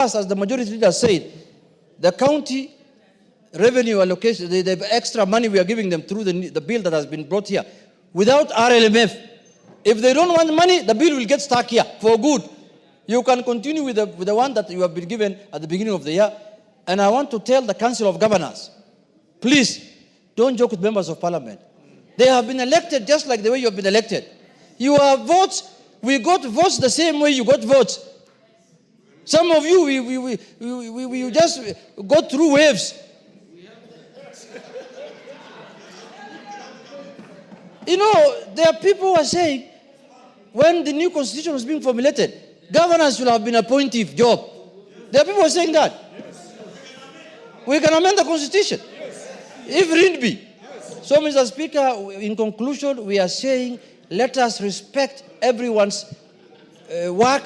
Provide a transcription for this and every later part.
As the majority leader said, the county revenue allocation, the extra money we are giving them through the bill that has been brought here, without RMLF, if they don't want money, the bill will get stuck here for good. You can continue with the one that you have been given at the beginning of the year. And I want to tell the Council of Governors, please, don't joke with members of Parliament. They have been elected just like the way you have been elected. You have votes, we got votes the same way you got votes. Some of you, we just go through waves. You know, there are people who are saying, when the new constitution was being formulated, governors should have been appointed job. There are people who are saying that. Yes. We can amend the constitution. Yes. If need be. Yes. So, Mr. Speaker, in conclusion, we are saying, let us respect everyone's work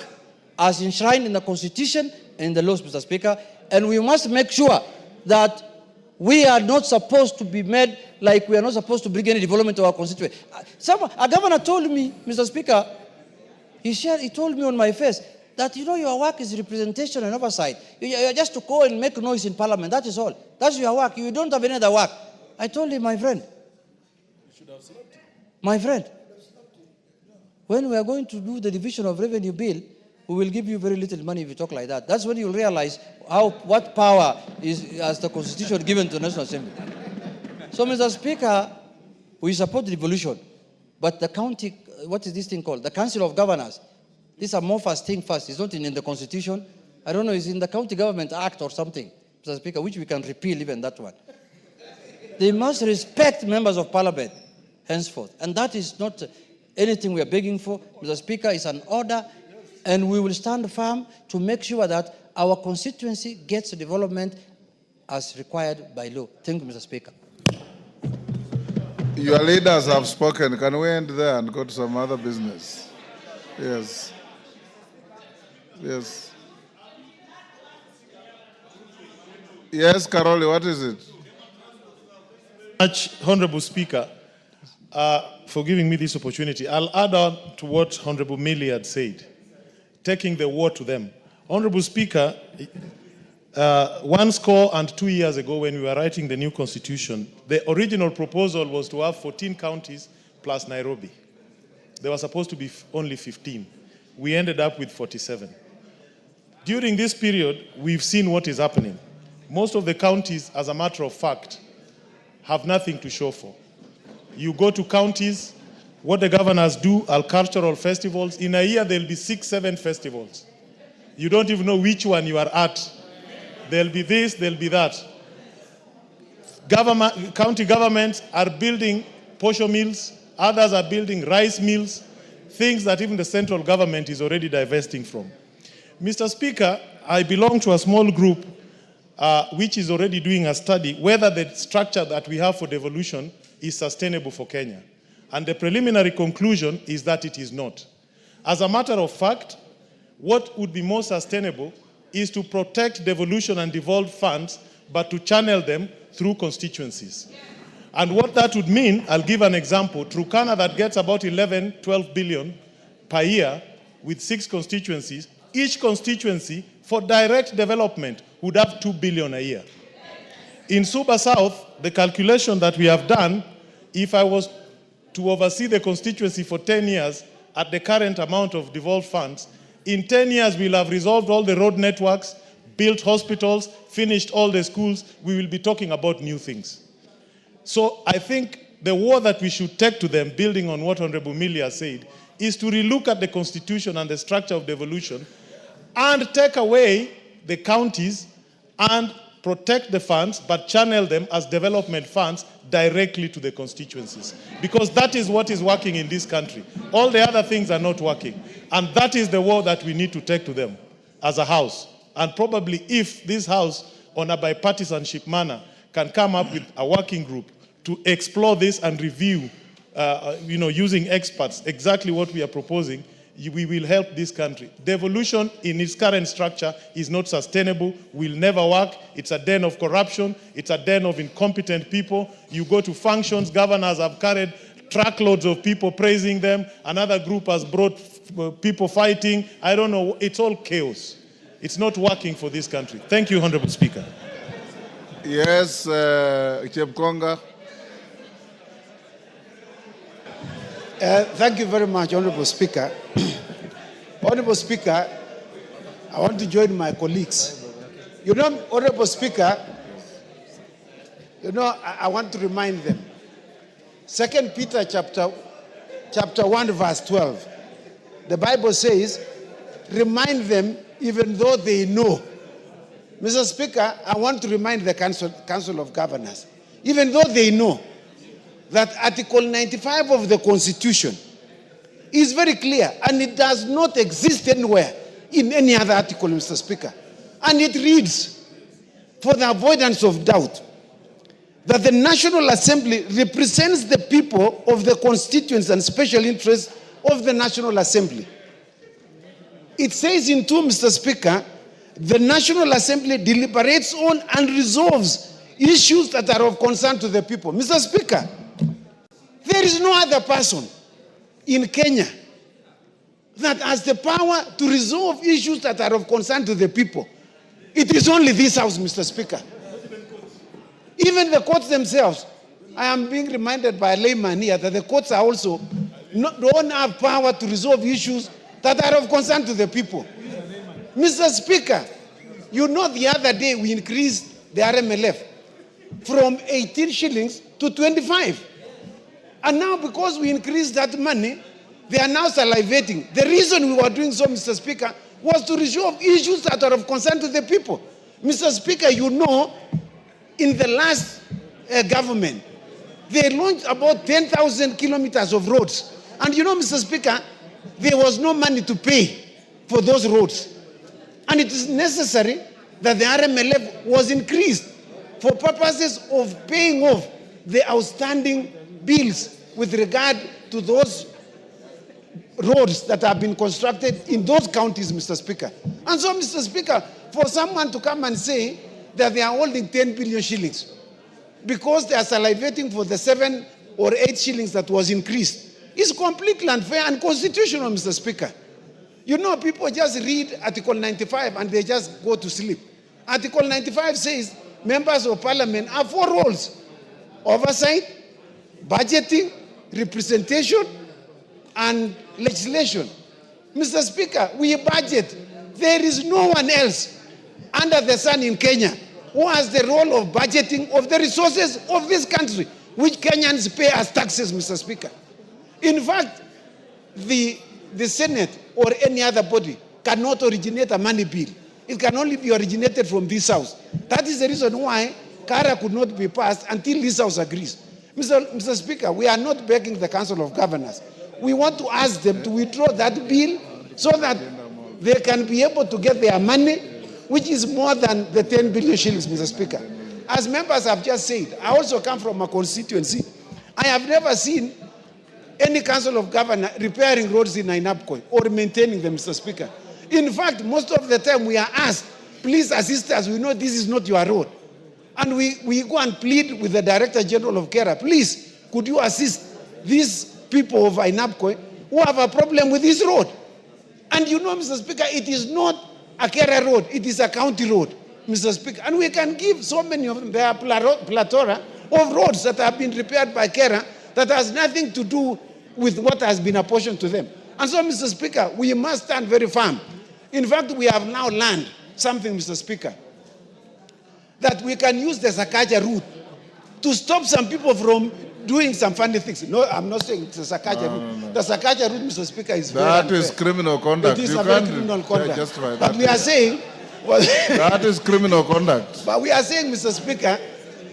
as enshrined in the constitution and the laws, Mr. Speaker, and we must make sure that we are not supposed to be made like we are not supposed to bring any development to our constituency. A governor told me, Mr. Speaker, he told me on my face that, you know, your work is representation and oversight. You are just to go and make noise in Parliament. That is all. That's your work. You don't have any other work. I told him, my friend, when we are going to do the division of revenue bill, we will give you very little money if you talk like that. That's when you'll realize what power is the constitution given to the National Assembly. So, Mr. Speaker, we support the devolution, but the county, what is this thing called? The Council of Governors. These are more first thing first. It's not in the constitution. I don't know, it's in the County Government Act or something, Mr. Speaker, which we can repeal even that one. They must respect members of Parliament henceforth. And that is not anything we are begging for. Mr. Speaker, it's an order. And we will stand firm to make sure that our constituency gets development as required by law. Thank you, Mr. Speaker. Your leaders have spoken. Can we end there and go to some other business? Yes. Yes. Yes, Caroli, what is it? Much, Honorable Speaker, for giving me this opportunity. I'll add on to what Honorable Millie had said, taking the war to them. Honorable Speaker, 12 years ago when we were writing the new constitution, the original proposal was to have 14 counties plus Nairobi. There were supposed to be only 15. We ended up with 47. During this period, we've seen what is happening. Most of the counties, as a matter of fact, have nothing to show for. You go to counties, what the governors do are cultural festivals. In a year, there'll be 6, 7 festivals. You don't even know which one you are at. There'll be this, there'll be that. County governments are building posho mills. Others are building rice mills, things that even the central government is already divesting from. Mr. Speaker, I belong to a small group which is already doing a study whether the structure that we have for devolution is sustainable for Kenya. And the preliminary conclusion is that it is not. As a matter of fact, what would be more sustainable is to protect devolution and devolved funds, but to channel them through constituencies. And what that would mean, I'll give an example. Turkana, that gets about 11, 12 billion per year with 6 constituencies, each constituency for direct development would have 2 billion a year. In Suba South, the calculation that we have done, if I was to oversee the constituency for 10 years at the current amount of devolved funds, in 10 years we'll have resolved all the road networks, built hospitals, finished all the schools. We will be talking about new things. So I think the war that we should take to them, building on what Honorable Milia said, is to relook at the constitution and the structure of devolution and take away the counties and protect the funds, but channel them as development funds directly to the constituencies. Because that is what is working in this country. All the other things are not working. And that is the war that we need to take to them as a house. And probably if this house, on a bipartisanship manner, can come up with a working group to explore this and review, using experts, exactly what we are proposing, we will help this country. Devolution in its current structure is not sustainable, will never work. It's a den of corruption. It's a den of incompetent people. You go to functions, governors have carried truckloads of people praising them. Another group has brought people fighting. I don't know. It's all chaos. It's not working for this country. Thank you, Honorable Speaker. Yes, Chepkonga. Thank you very much, Honorable Speaker. Honorable Speaker, I want to join my colleagues. You know, Honorable Speaker, I want to remind them. 2 Peter chapter 1, verse 12. The Bible says, remind them even though they know. Mr. Speaker, I want to remind the Council of Governors, even though they know that Article 95 of the Constitution is very clear and it does not exist anywhere in any other article, Mr. Speaker. And it reads, for the avoidance of doubt, that the National Assembly represents the people of the constituents and special interests of the National Assembly. It says in 2, Mr. Speaker, the National Assembly deliberates on and resolves issues that are of concern to the people. Mr. Speaker, there is no other person in Kenya that has the power to resolve issues that are of concern to the people. It is only this House, Mr. Speaker. Even the courts themselves. I am being reminded by a layman here that the courts are also don't have power to resolve issues that are of concern to the people. Mr. Speaker, you know the other day we increased the RMLF from 18 shillings to 25. And now because we increased that money, they are now salivating. The reason we were doing so, Mr. Speaker, was to resolve issues that are of concern to the people. Mr. Speaker, you know, in the last government, they launched about 10,000 kilometers of roads. And you know, Mr. Speaker, there was no money to pay for those roads. And it is necessary that the RMLF was increased for purposes of paying off the outstanding bills with regard to those roads that have been constructed in those counties, Mr. Speaker. And so, Mr. Speaker, for someone to come and say that they are holding 10 billion shillings because they are salivating for the 7 or 8 shillings that was increased is completely unfair and unconstitutional, Mr. Speaker. You know, people just read Article 95 and they just go to sleep. Article 95 says members of Parliament have 4 roles: oversight, budgeting, representation, and legislation. Mr. Speaker, we budget. There is no one else under the sun in Kenya who has the role of budgeting of the resources of this country, which Kenyans pay as taxes, Mr. Speaker. In fact, the Senate or any other body cannot originate a money bill. It can only be originated from this House. That is the reason why Kara could not be passed until this House agrees. Mr. Speaker, we are not begging the Council of Governors. We want to ask them to withdraw that bill so that they can be able to get their money, which is more than the 10 billion shillings, Mr. Speaker. As members have just said, I also come from a constituency. I have never seen any Council of Governors repairing roads in Ainabkoi or maintaining them, Mr. Speaker. In fact, most of the time we are asked, please assist us, we know this is not your road. And we go and plead with the Director General of Kera, please, could you assist these people of Ainabkoi who have a problem with this road? And you know, Mr. Speaker, it is not a Kera road, it is a county road, Mr. Speaker. And we can give so many of them, there are plethora of roads that have been repaired by Kera that has nothing to do with what has been apportioned to them. And so, Mr. Speaker, we must stand very firm. In fact, we have now learned something, Mr. Speaker, that we can use the Sakaja route to stop some people from doing some funny things. No, I'm not saying it's a Sakaja route. No. The Sakaja route, Mr. Speaker, is very unfair. That is criminal conduct. It is a very criminal conduct. Justify but that. We are saying... Well, that is criminal conduct. But we are saying, Mr. Speaker,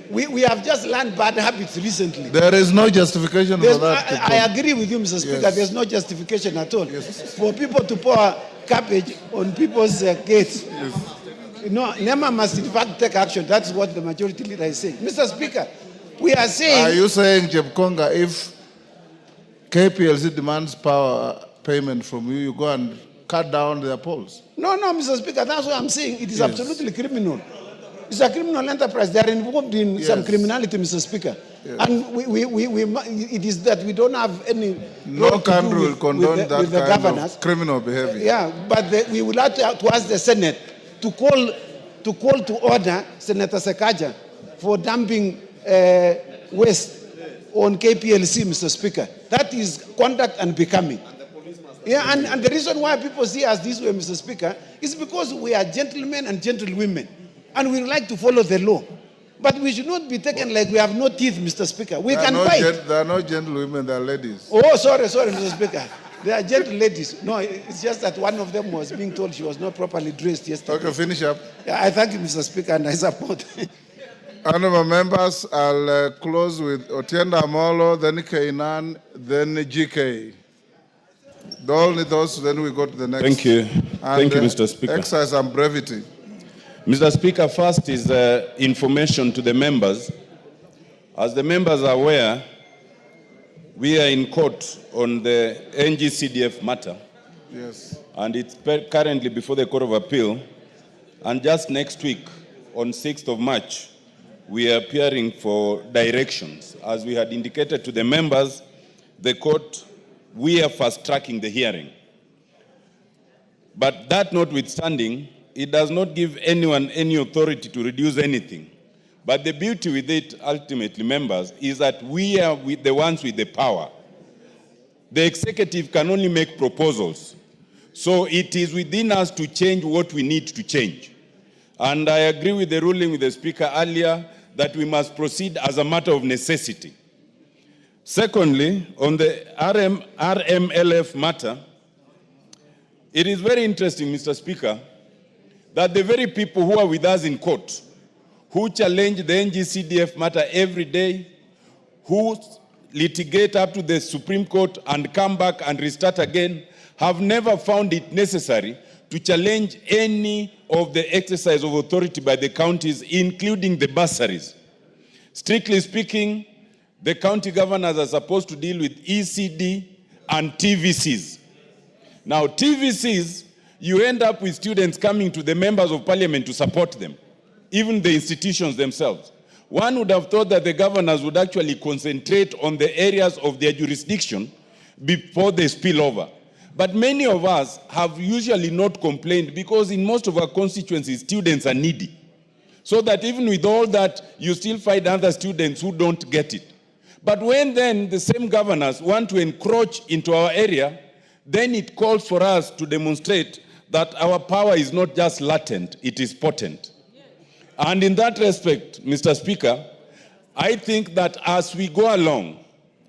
we have just learned bad habits recently. There is no justification for that. I agree with you, Mr. Speaker. Yes. There's no justification at all. Yes. For people to pour cabbage on people's gates. Yes. No, NEMA must in fact take action. That's what the majority leader is saying. Mr. Speaker, we are saying... Are you saying, Chepkonga, if KPLC demands power payment from you, you go and cut down their polls? No, Mr. Speaker, that's what I'm saying. It is absolutely criminal. It's a criminal enterprise. They are involved in some criminality, Mr. Speaker. Yes. And it is that we don't have any... No country will condone that kind of criminal behavior. Yeah, but we will have to ask the Senate to call to order Senator Sekaja for dumping waste on KPLC, Mr. Speaker. That is conduct unbecoming. Yeah, and the reason why people see us this way, Mr. Speaker, is because we are gentlemen and gentlewomen, and we like to follow the law. But we should not be taken like we have no teeth, Mr. Speaker. We can fight. There are no gentlewomen, there are ladies. Oh, sorry, Mr. Speaker. They are gentle ladies. No, it's just that one of them was being told she was not properly dressed yesterday. Okay, finish up. Yeah, I thank you, Mr. Speaker, and I support. Honourable members, I'll close with Otienda Amolo, then Kainan, then GK. Only those, then we go to the next. Thank you. And, Thank you, Mr. Speaker. Exercise some brevity. Mr. Speaker, first is information to the members. As the members are aware, we are in court on the NCDF matter. Yes. And it's currently before the Court of Appeal. And just next week, on 6th of March, we are appearing for directions. As we had indicated to the members, the court, we are fast-tracking the hearing. But that notwithstanding, it does not give anyone any authority to reduce anything. But the beauty with it, ultimately, members, is that we are the ones with the power. The executive can only make proposals. So it is within us to change what we need to change. And I agree with the ruling with the Speaker earlier that we must proceed as a matter of necessity. Secondly, on the RMLF matter, it is very interesting, Mr. Speaker, that the very people who are with us in court, who challenge the NCDF matter every day, who litigate up to the Supreme Court and come back and restart again, have never found it necessary to challenge any of the exercise of authority by the counties, including the bursaries. Strictly speaking, the county governors are supposed to deal with ECD and TVCs. Now, TVCs, you end up with students coming to the members of parliament to support them, even the institutions themselves. One would have thought that the governors would actually concentrate on the areas of their jurisdiction before they spill over. But many of us have usually not complained because in most of our constituencies, students are needy. So that even with all that, you still find other students who don't get it. But when then the same governors want to encroach into our area, then it calls for us to demonstrate that our power is not just latent, it is potent. And in that respect, Mr. Speaker, I think that as we go along,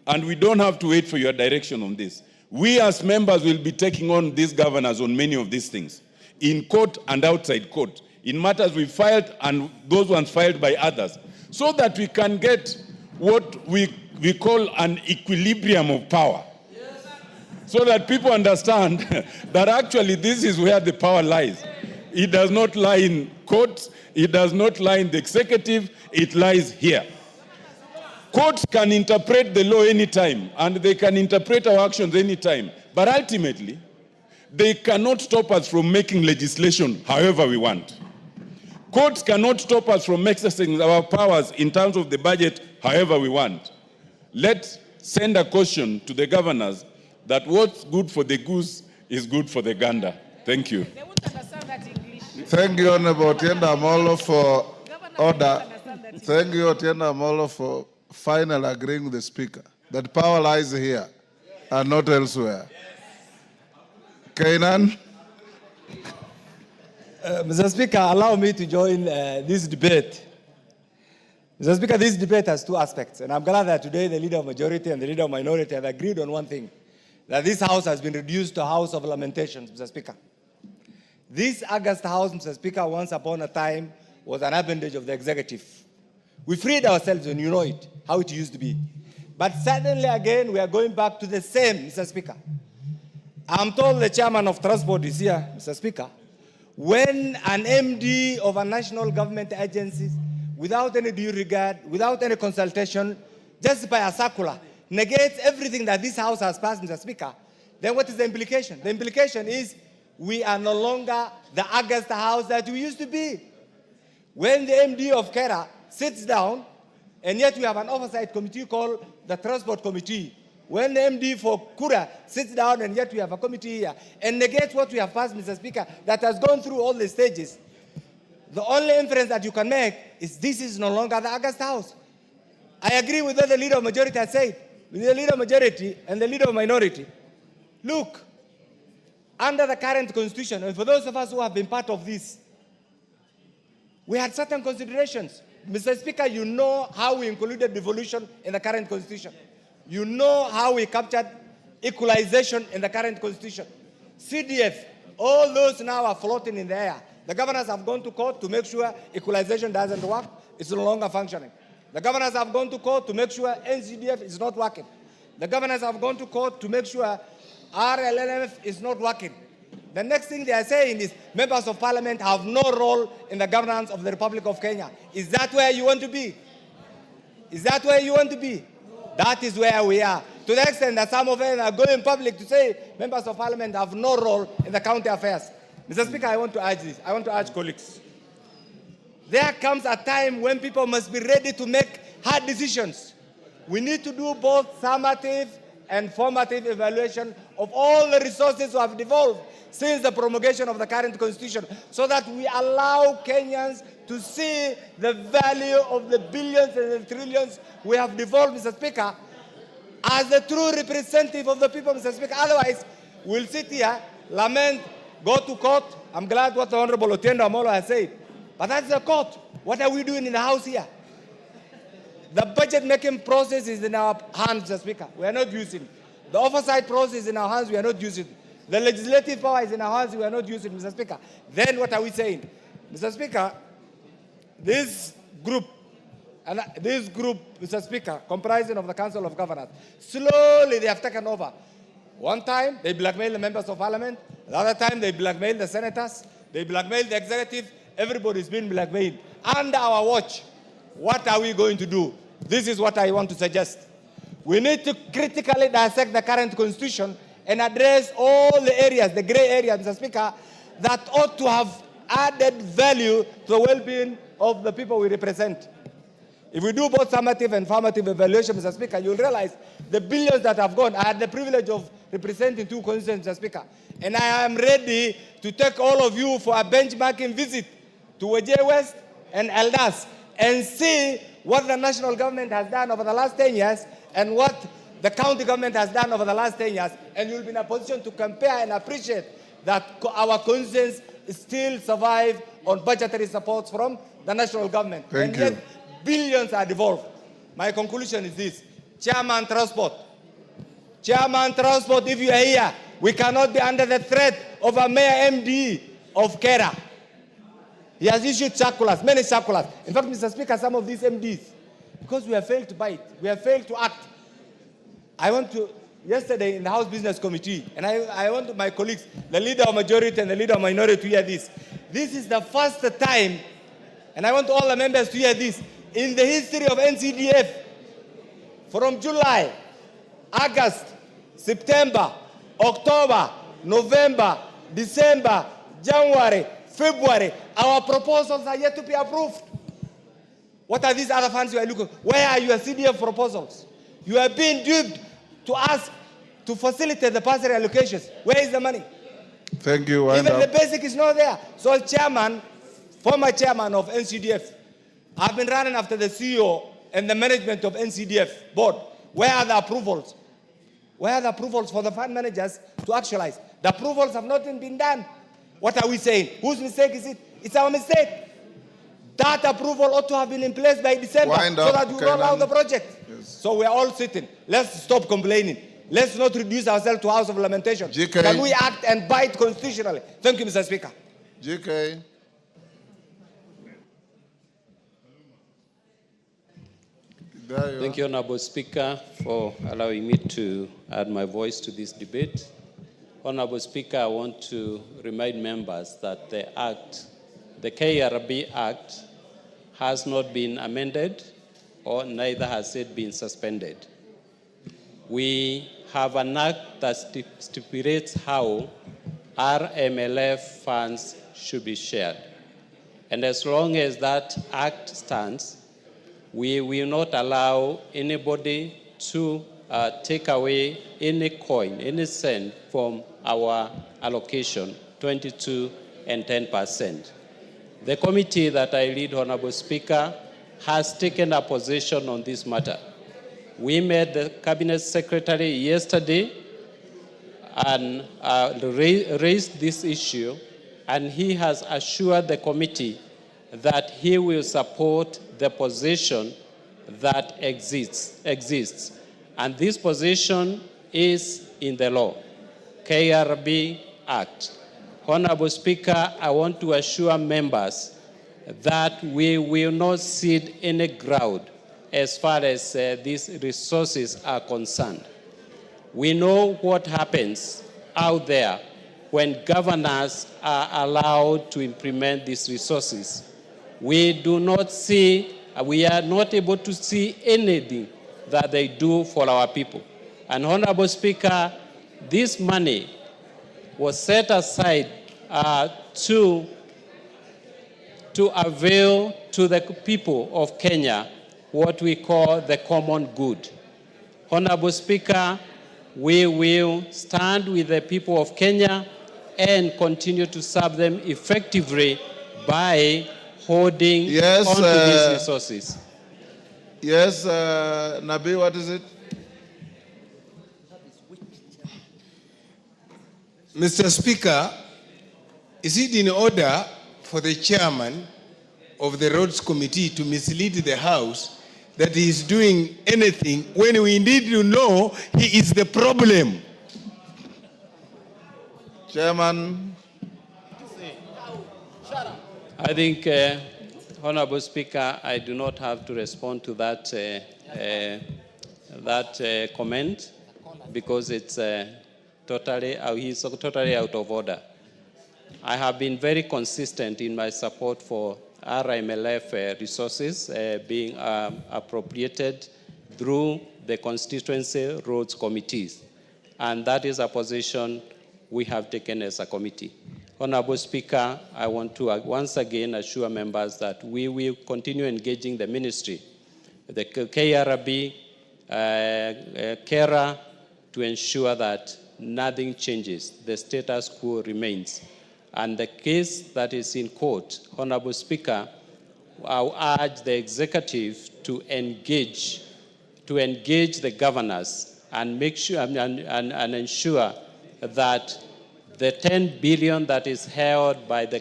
and we don't have to wait for your direction on this, we as members will be taking on these governors on many of these things, in court and outside court, in matters we filed and those ones filed by others, so that we can get what we call an equilibrium of power. Yes. So that people understand that actually this is where the power lies. It does not lie in courts, it does not lie in the executive, it lies here. Courts can interpret the law anytime, and they can interpret our actions anytime. But ultimately, they cannot stop us from making legislation however we want. Courts cannot stop us from exercising our powers in terms of the budget however we want. Let's send a caution to the governors that what's good for the goose is good for the gander. Thank you. They won't understand that English. Thank you, Honorable Otienda Amolo, for order. Thank you, Otienda Amolo, for finally agreeing with the Speaker that power lies here and not elsewhere. Kainan? Mr. Speaker, allow me to join this debate. Mr. Speaker, this debate has two aspects, and I'm glad that today the leader of majority and the leader of minority have agreed on one thing, that this house has been reduced to a house of lamentations, Mr. Speaker. This August House, Mr. Speaker, once upon a time was an appendage of the executive. We freed ourselves, and you know it, how it used to be. But suddenly again, we are going back to the same, Mr. Speaker. I'm told the chairman of transport is here, Mr. Speaker. When an MD of a national government agency, without any due regard, without any consultation, just by a circular, negates everything that this house has passed, Mr. Speaker, then what is the implication? The implication is we are no longer the August House that we used to be. When the MD of Kera sits down, and yet we have an oversight committee called the Transport Committee. When the MD for Kura sits down, and yet we have a committee here, and negates what we have passed, Mr. Speaker, that has gone through all the stages, the only inference that you can make is this is no longer the August House. I agree with what the leader of majority has said. With the leader of majority and the leader of minority. Look, under the current constitution, and for those of us who have been part of this, we had certain considerations. Mr. Speaker, you know how we included devolution in the current constitution. You know how we captured equalization in the current constitution. CDF, all those now are floating in the air. The governors have gone to court to make sure equalization doesn't work. It's no longer functioning. The governors have gone to court to make sure NCDF is not working. The governors have gone to court to make sure RMLF is not working. The next thing they are saying is members of parliament have no role in the governance of the Republic of Kenya. Is that where you want to be? Is that where you want to be? That is where we are. To the extent that some of them are going public to say members of parliament have no role in the county affairs. Mr. Speaker, I want to urge this. I want to urge colleagues. There comes a time when people must be ready to make hard decisions. We need to do both summative and formative evaluation of all the resources we have devolved since the promulgation of the current constitution, so that we allow Kenyans to see the value of the billions and the trillions we have devolved, Mr. Speaker, as the true representative of the people, Mr. Speaker. Otherwise, we'll sit here, lament, go to court. I'm glad what the Honorable Otiendo Amolo has said. But that's the court. What are we doing in the House here? The budget-making process is in our hands, Mr. Speaker. We are not using. The oversight process is in our hands. We are not using. The legislative power is in our hands. We are not using, Mr. Speaker. Then what are we saying? Mr. Speaker, this group, Mr. Speaker, comprising of the Council of Governors, slowly they have taken over. One time, they blackmailed the members of parliament. The other time, they blackmailed the senators. They blackmailed the executive. Everybody's been blackmailed. Under our watch, what are we going to do? This is what I want to suggest. We need to critically dissect the current constitution and address all the areas, the gray areas, Mr. Speaker, that ought to have added value to the well-being of the people we represent. If we do both summative and formative evaluation, Mr. Speaker, you'll realize the billions that have gone. I had the privilege of representing 2 constituencies, Mr. Speaker, and I am ready to take all of you for a benchmarking visit to Wajir West and Eldas and see what the national government has done over the last 10 years and what the county government has done over the last 10 years, and you'll be in a position to compare and appreciate that our constituencies still survive on budgetary supports from the national government. Thank you. Yet billions are devolved. My conclusion is this. Chairman Transport, if you are here, we cannot be under the threat of a Mayor MD of Kera. He has issued circulars, many circulars. In fact, Mr. Speaker, some of these MDs, because we have failed to bite, we have failed to act. I want to, yesterday in the House Business Committee, and I want my colleagues, the leader of majority and the leader of minority, to hear this. This is the first time, and I want all the members to hear this, in the history of NCDF, from July, August, September, October, November, December, January, February, our proposals are yet to be approved. What are these other funds you are looking for? Where are your CDF proposals? You are being duped to ask to facilitate the bursary allocations. Where is the money? Thank you. Even the basic is not there. So former chairman of NCDF, I've been running after the CEO and the management of NCDF board. Where are the approvals? Where are the approvals for the fund managers to actualize? The approvals have not been done. What are we saying? Whose mistake is it? It's our mistake. That approval ought to have been in place by December so that we roll out the project. Yes. So we're all sitting. Let's stop complaining. Let's not reduce ourselves to a house of lamentation. GK. Can we act and bite constitutionally? Thank you, Mr. Speaker. GK. Thank you, Honorable Speaker, for allowing me to add my voice to this debate. Honorable Speaker, I want to remind members that the Act, the KRB Act, has not been amended, or neither has it been suspended. We have an act that stipulates how RMLF funds should be shared. And as long as that act stands, we will not allow anybody to take away any coin, any cent from our allocation, 22 and 10%. The committee that I lead, Honorable Speaker, has taken a position on this matter. We met the Cabinet Secretary yesterday and raised this issue, and he has assured the committee that he will support the position that exists. And this position is in the law, KRB Act. Honorable Speaker, I want to assure members that we will not cede any ground as far as these resources are concerned. We know what happens out there when governors are allowed to implement these resources. We are not able to see anything that they do for our people. And Honorable Speaker, this money was set aside to avail to the people of Kenya what we call the common good. Honorable Speaker, we will stand with the people of Kenya and continue to serve them effectively by holding on to these resources. Yes, Nabi, what is it? Mr. Speaker, is it in order for the chairman of the Roads Committee to mislead the House that he is doing anything when we need to know he is the problem? Chairman. I think, Honorable Speaker, I do not have to respond to that comment because it's he's totally out of order. I have been very consistent in my support for RMLF resources being appropriated through the constituency roads committees. And that is a position we have taken as a committee. Honorable Speaker, I want to once again assure members that we will continue engaging the ministry, the KRB, KERA, to ensure that nothing changes, the status quo remains. And the case that is in court, Honorable Speaker, I urge the executive to engage the governors and make sure and ensure that the 10 billion that is held by the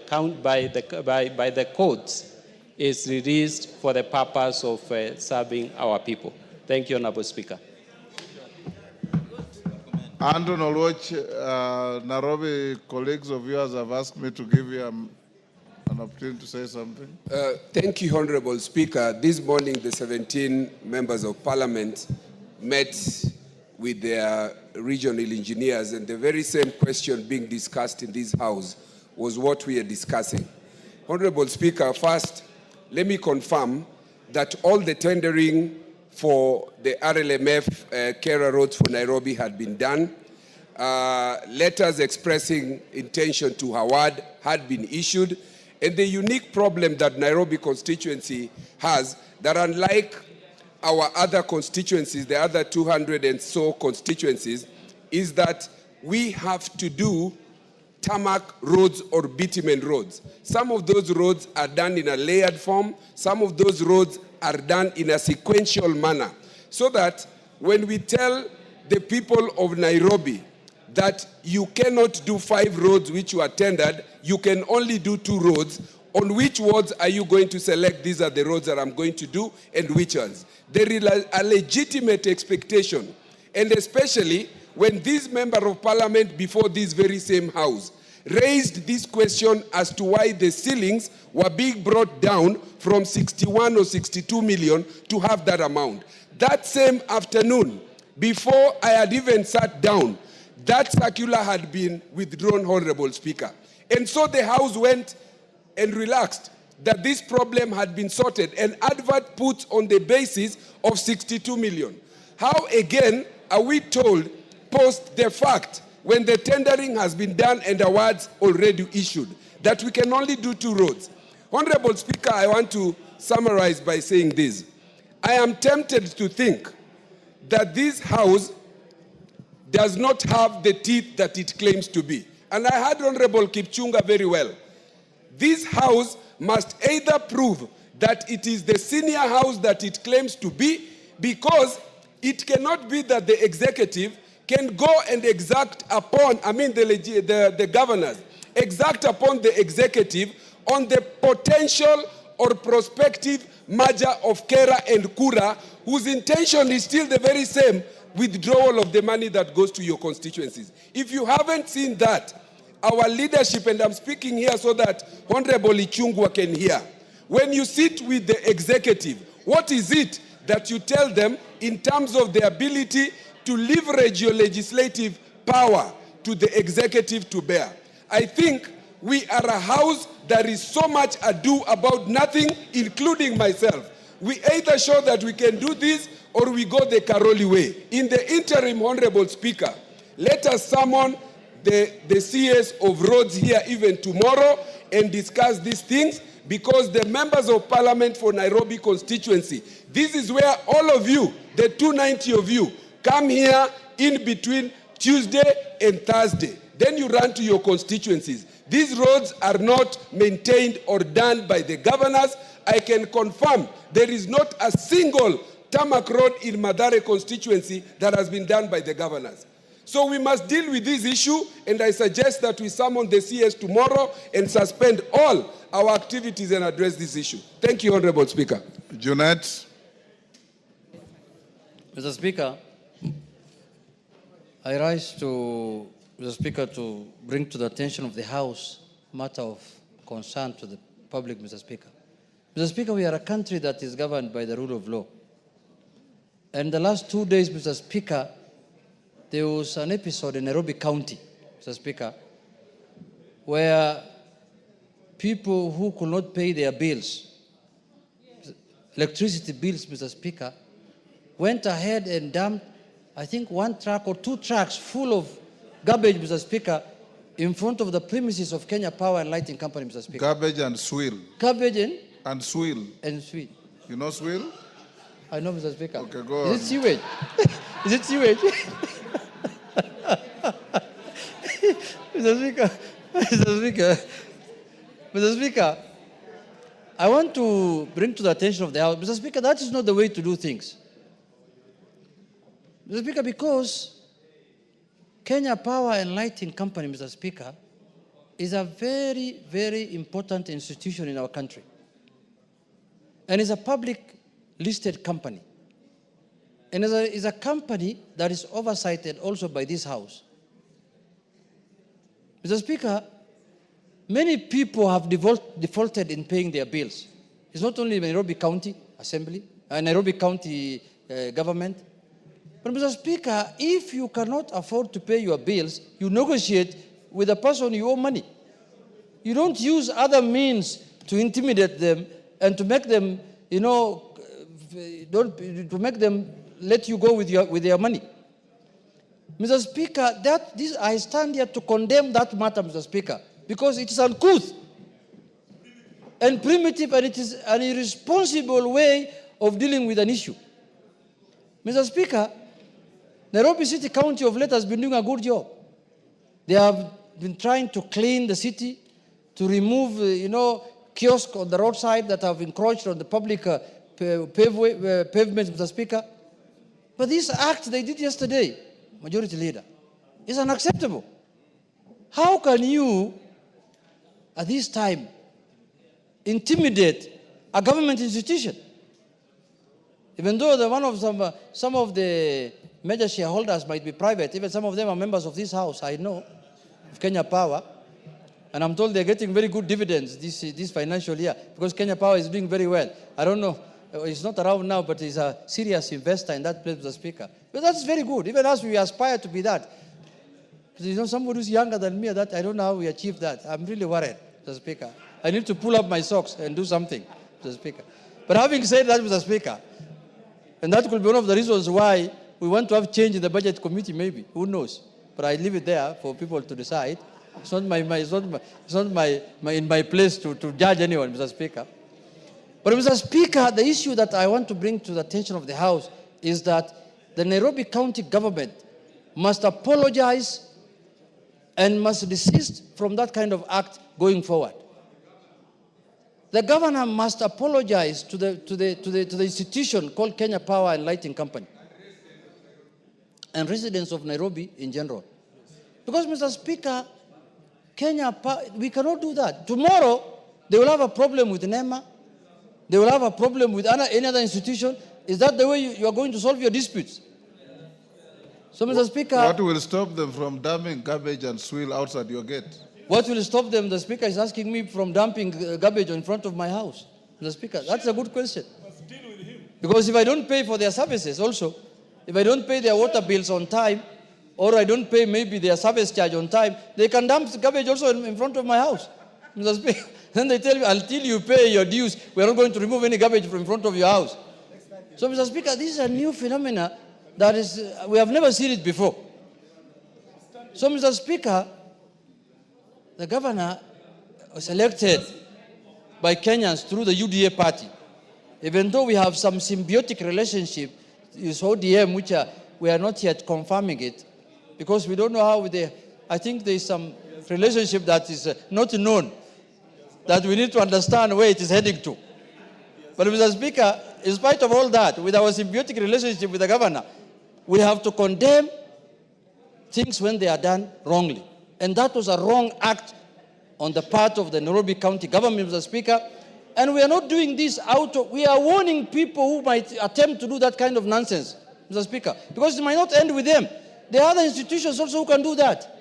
courts is released for the purpose of serving our people. Thank you, Honorable Speaker. Andrew Nolwach, Nairobi colleagues of yours have asked me to give you an opportunity to say something. Thank you, Honorable Speaker. This morning, the 17 members of Parliament met with their regional engineers, and the very same question being discussed in this House was what we are discussing. Honorable Speaker, first, let me confirm that all the tendering for the RMLF Kera roads for Nairobi had been done. Letters expressing intention to award had been issued. And the unique problem that Nairobi constituency has, that unlike our other constituencies, the other 200 and so constituencies, is that we have to do tarmac roads or bitumen roads. Some of those roads are done in a layered form. Some of those roads are done in a sequential manner, so that when we tell the people of Nairobi that you cannot do 5 roads which you are tendered, you can only do 2 roads, on which roads are you going to select? These are the roads that I'm going to do, and which ones? There is a legitimate expectation, and especially when this member of Parliament before this very same House raised this question as to why the ceilings were being brought down from 61 or 62 million to have that amount. That same afternoon, before I had even sat down, that circular had been withdrawn, Honorable Speaker. And so the House went and relaxed that this problem had been sorted, and advert put on the basis of 62 million. How again are we told post the fact, when the tendering has been done and awards already issued, that we can only do 2 roads? Honorable Speaker, I want to summarize by saying this. I am tempted to think that this House does not have the teeth that it claims to be. And I heard Honorable Kipchunga very well. This House must either prove that it is the senior house that it claims to be, because it cannot be that the executive can go and exact upon, the governors, exact upon the executive on the potential or prospective merger of Kera and Kura, whose intention is still the very same, withdrawal of the money that goes to your constituencies. If you haven't seen that, our leadership, and I'm speaking here so that Honorable Ichungwa can hear, when you sit with the executive, what is it that you tell them in terms of the ability to leverage your legislative power to the executive to bear? I think we are a house that is so much ado about nothing, including myself. We either show that we can do this or we go the Karoli way. In the interim, Honorable Speaker, let us summon the CS of roads here even tomorrow and discuss these things, because the members of Parliament for Nairobi constituency, this is where all of you, the 290 of you, come here in between Tuesday and Thursday. Then you run to your constituencies. These roads are not maintained or done by the governors. I can confirm there is not a single tarmac road in Mathare constituency that has been done by the governors. So we must deal with this issue, and I suggest that we summon the CS tomorrow and suspend all our activities and address this issue. Thank you, Honorable Speaker. Junet. Mr. Speaker, I rise to Mr. Speaker to bring to the attention of the House matter of concern to the public, Mr. Speaker. Mr. Speaker, we are a country that is governed by the rule of law. And the last 2 days, Mr. Speaker, there was an episode in Nairobi County, Mr. Speaker, where people who could not pay their bills, electricity bills, Mr. Speaker, went ahead and dumped, I think, 1 truck or 2 trucks full of garbage, Mr. Speaker, in front of the premises of Kenya Power and Lighting Company, Mr. Speaker. Garbage and swill. Garbage and swill. And swill. You know swill? I know, Mr. Speaker. Okay, go on. Is it sewage? Is it sewage? Mr. Speaker, Mr. Speaker, I want to bring to the attention of the House, Mr. Speaker, that is not the way to do things. Mr. Speaker, because Kenya Power and Lighting Company, Mr. Speaker, is a very, very important institution in our country. And is a public listed company. And is a company that is oversighted also by this House. Mr. Speaker, many people have defaulted in paying their bills. It's not only Nairobi County Assembly, Nairobi County government. But Mr. Speaker, if you cannot afford to pay your bills, you negotiate with the person you owe money. You don't use other means to intimidate them and to make them, to make them let you go with their money. Mr. Speaker, I stand here to condemn that matter, Mr. Speaker, because it is uncouth and primitive, and it is an irresponsible way of dealing with an issue. Mr. Speaker, Nairobi City County of late has been doing a good job. They have been trying to clean the city, to remove, kiosks on the roadside that have encroached on the public pavements, Mr. Speaker. But this act they did yesterday, Majority Leader, is unacceptable. How can you, at this time, intimidate a government institution? Even though some of the major shareholders might be private, even some of them are members of this House, I know, of Kenya Power, and I'm told they're getting very good dividends this financial year because Kenya Power is doing very well. I don't know, he's not around now, but he's a serious investor in that place, Mr. Speaker. But that's very good. Even as we aspire to be that. Somebody who's younger than me, that I don't know how we achieve that. I'm really worried, Mr. Speaker. I need to pull up my socks and do something, Mr. Speaker. But having said that, Mr. Speaker, and that could be one of the reasons why we want to have change in the budget committee, maybe. Who knows? But I leave it there for people to decide. It's not in my place to judge anyone, Mr. Speaker. But Mr. Speaker, the issue that I want to bring to the attention of the House is that the Nairobi County government must apologize and must desist from that kind of act going forward. The governor must apologize to the institution called Kenya Power and Lighting Company and residents of Nairobi in general. Because, Mr. Speaker, we cannot do that. Tomorrow, they will have a problem with NEMA. They will have a problem with any other institution. Is that the way you are going to solve your disputes? So, Mr. Speaker... What will stop them from dumping garbage and swill outside your gate? What will stop them? The Speaker is asking me from dumping garbage in front of my house. Mr. Speaker, that's a good question. Because if I don't pay for their services also, if I don't pay their water bills on time, or I don't pay maybe their service charge on time, they can dump garbage also in front of my house. Mr. Speaker, then they tell me, until you pay your dues, we are not going to remove any garbage from in front of your house. So, Mr. Speaker, this is a new phenomena that is, we have never seen it before. So, Mr. Speaker, the governor was elected by Kenyans through the UDA party. Even though we have some symbiotic relationship with ODM, which we are not yet confirming it, because we don't know how I think there is some relationship that is not known, that we need to understand where it is heading to. But, Mr. Speaker, in spite of all that, with our symbiotic relationship with the governor, we have to condemn things when they are done wrongly. And that was a wrong act on the part of the Nairobi County government, Mr. Speaker. And we are not doing this we are warning people who might attempt to do that kind of nonsense, Mr. Speaker, because it might not end with them. There are other institutions also who can do that.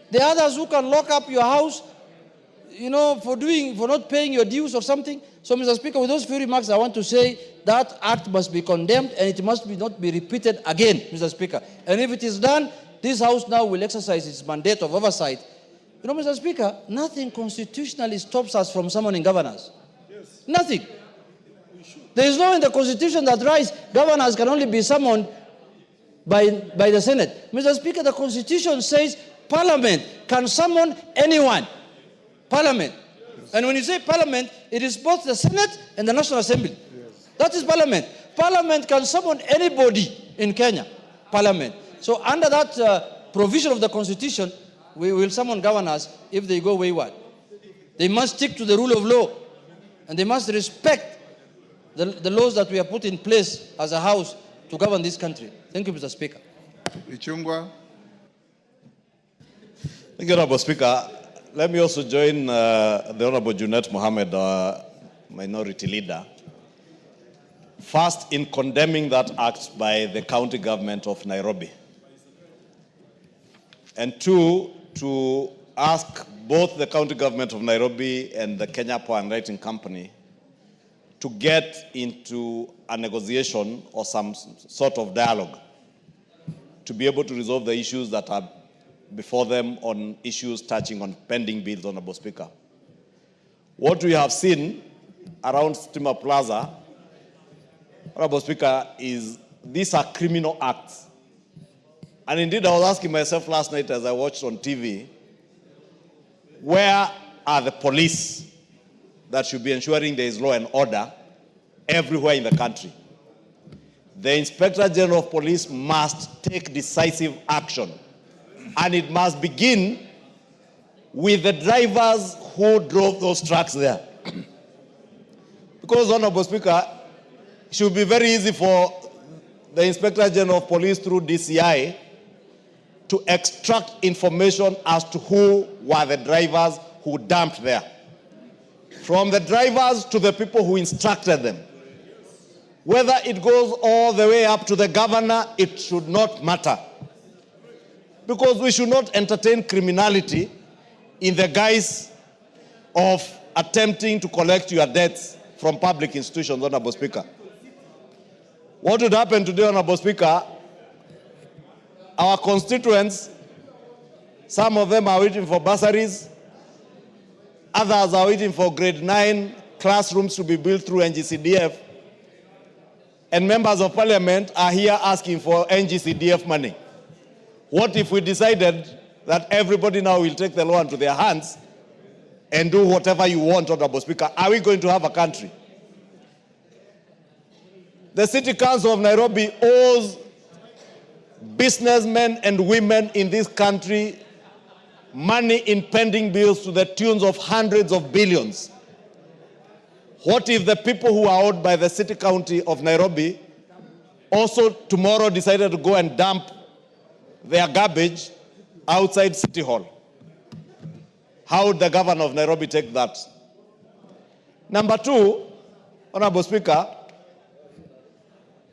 There are others who can lock up your house, for not paying your dues or something. So, Mr. Speaker, with those few remarks, I want to say that act must be condemned and it must not be repeated again, Mr. Speaker. And if it is done, this House now will exercise its mandate of oversight. Mr. Speaker, nothing constitutionally stops us from summoning governors. Yes. Nothing. There is no in the Constitution that writes governors can only be summoned by the Senate. Mr. Speaker, the Constitution says Parliament can summon anyone. Parliament. Yes. And when you say Parliament, it is both the Senate and the National Assembly. Yes. That is Parliament. Parliament can summon anybody in Kenya. Parliament. So under that provision of the Constitution, we will summon governors if they go wayward. They must stick to the rule of law, and they must respect the laws that we have put in place as a House to govern this country. Thank you, Mr. Speaker. Ichungwa. Thank you, Honorable Speaker. Let me also join the Honorable Junet Mohammed, Minority Leader, first in condemning that act by the county government of Nairobi. And two, to ask both the county government of Nairobi and the Kenya Power and Lighting Company to get into a negotiation or some sort of dialogue to be able to resolve the issues that are before them on issues touching on pending bills, Honorable Speaker. What we have seen around Stima Plaza, Honorable Speaker, is these are criminal acts. And indeed, I was asking myself last night as I watched on TV, where are the police that should be ensuring there is law and order everywhere in the country? The Inspector General of Police must take decisive action. And it must begin with the drivers who drove those trucks there. Because, Honorable Speaker, it should be very easy for the Inspector General of Police through DCI to extract information as to who were the drivers who dumped there. From the drivers to the people who instructed them. Whether it goes all the way up to the governor, it should not matter. Because we should not entertain criminality in the guise of attempting to collect your debts from public institutions, Honorable Speaker. What would happen today, Honorable Speaker? Our constituents, some of them are waiting for bursaries, others are waiting for grade 9 classrooms to be built through NCDF, and members of parliament are here asking for NCDF money. What if we decided that everybody now will take the law into their hands and do whatever you want, Honorable Speaker? Are we going to have a country? The City Council of Nairobi owes businessmen and women in this country money in pending bills to the tunes of hundreds of billions. What if the people who are owned by the city county of Nairobi also tomorrow decided to go and dump their garbage outside City Hall? How would the governor of Nairobi take that? Number two, Honorable Speaker,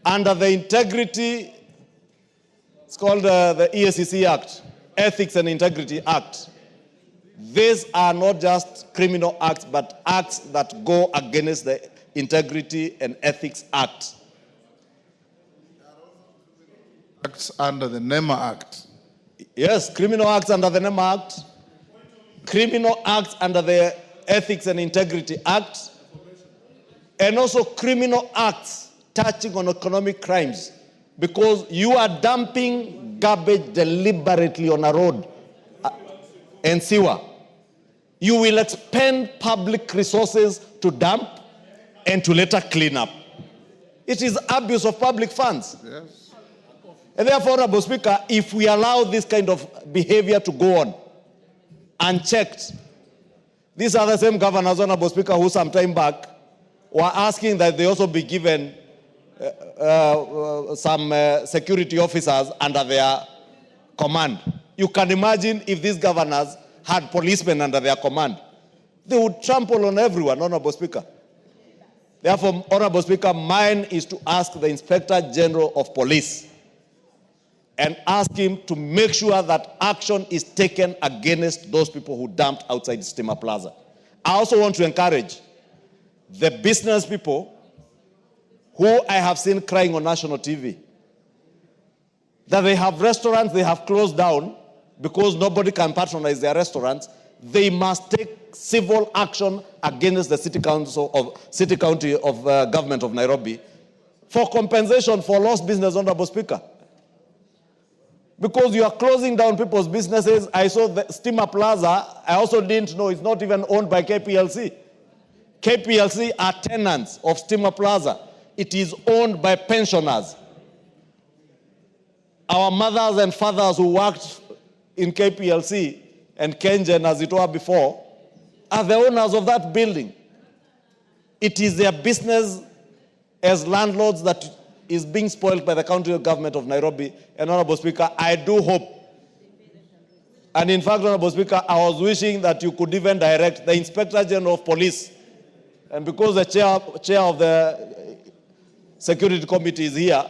under the integrity, it's called the EACC Act, Ethics and Integrity Act. These are not just criminal acts, but acts that go against the Integrity and Ethics Act. Acts under the NEMA Act. Yes, criminal acts under the NEMA Act, criminal acts under the Ethics and Integrity Act, and also criminal acts touching on economic crimes, because you are dumping garbage deliberately on a road and sewer. You will expend public resources to dump and to later clean up. It is abuse of public funds. Yes. And therefore, Honorable Speaker, if we allow this kind of behavior to go on unchecked, these are the same governors, Honorable Speaker, who some time back were asking that they also be given some security officers under their command. You can imagine if these governors had policemen under their command, they would trample on everyone, Honorable Speaker. Therefore, Honorable Speaker, mine is to ask the Inspector General of Police and ask him to make sure that action is taken against those people who dumped outside Steamer Plaza. I also want to encourage the business people who I have seen crying on national TV, that they have restaurants they have closed down because nobody can patronize their restaurants. They must take civil action against the city county of government of Nairobi for compensation for lost business, Honorable Speaker. Because you are closing down people's businesses. I saw the Steamer Plaza. I also didn't know it's not even owned by KPLC. KPLC are tenants of Steamer Plaza. It is owned by pensioners. Our mothers and fathers who worked in KPLC and Kengen, as it were before, are the owners of that building. It is their business as landlords that is being spoiled by the county government of Nairobi. And Honorable Speaker, I do hope, and in fact, Honorable Speaker, I was wishing that you could even direct the Inspector General of Police, and because the chair of the Security Committee is here,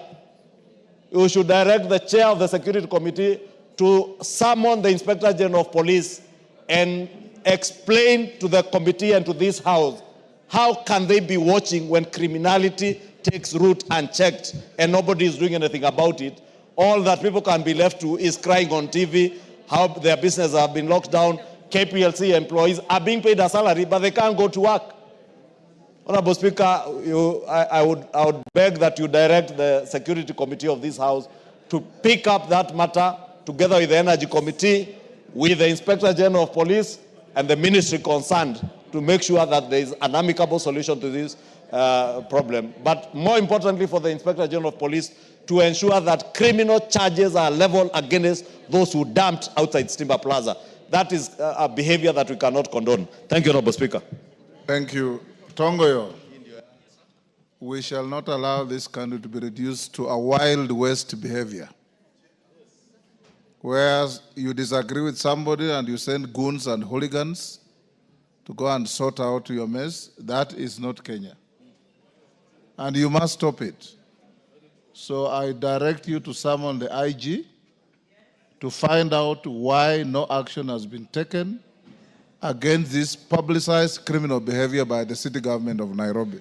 you should direct the chair of the Security Committee to summon the Inspector General of Police and explain to the committee and to this House how can they be watching when criminality takes root unchecked and nobody is doing anything about it. All that people can be left to is crying on TV how their business have been locked down. KPLC employees are being paid a salary, but they can't go to work. Honorable Speaker, I would beg that you direct the Security Committee of this House to pick up that matter together with the Energy Committee, with the Inspector General of Police and the ministry concerned to make sure that there is an amicable solution to this problem. But more importantly for the Inspector General of Police to ensure that criminal charges are leveled against those who dumped outside Steamer Plaza. That is a behavior that we cannot condone. Thank you, Honorable Speaker. Thank you. Tongoyo, we shall not allow this country to be reduced to a Wild West behavior, whereas you disagree with somebody and you send goons and hooligans to go and sort out your mess. That is not Kenya. And you must stop it. So I direct you to summon the IG to find out why no action has been taken against this publicized criminal behavior by the city government of Nairobi.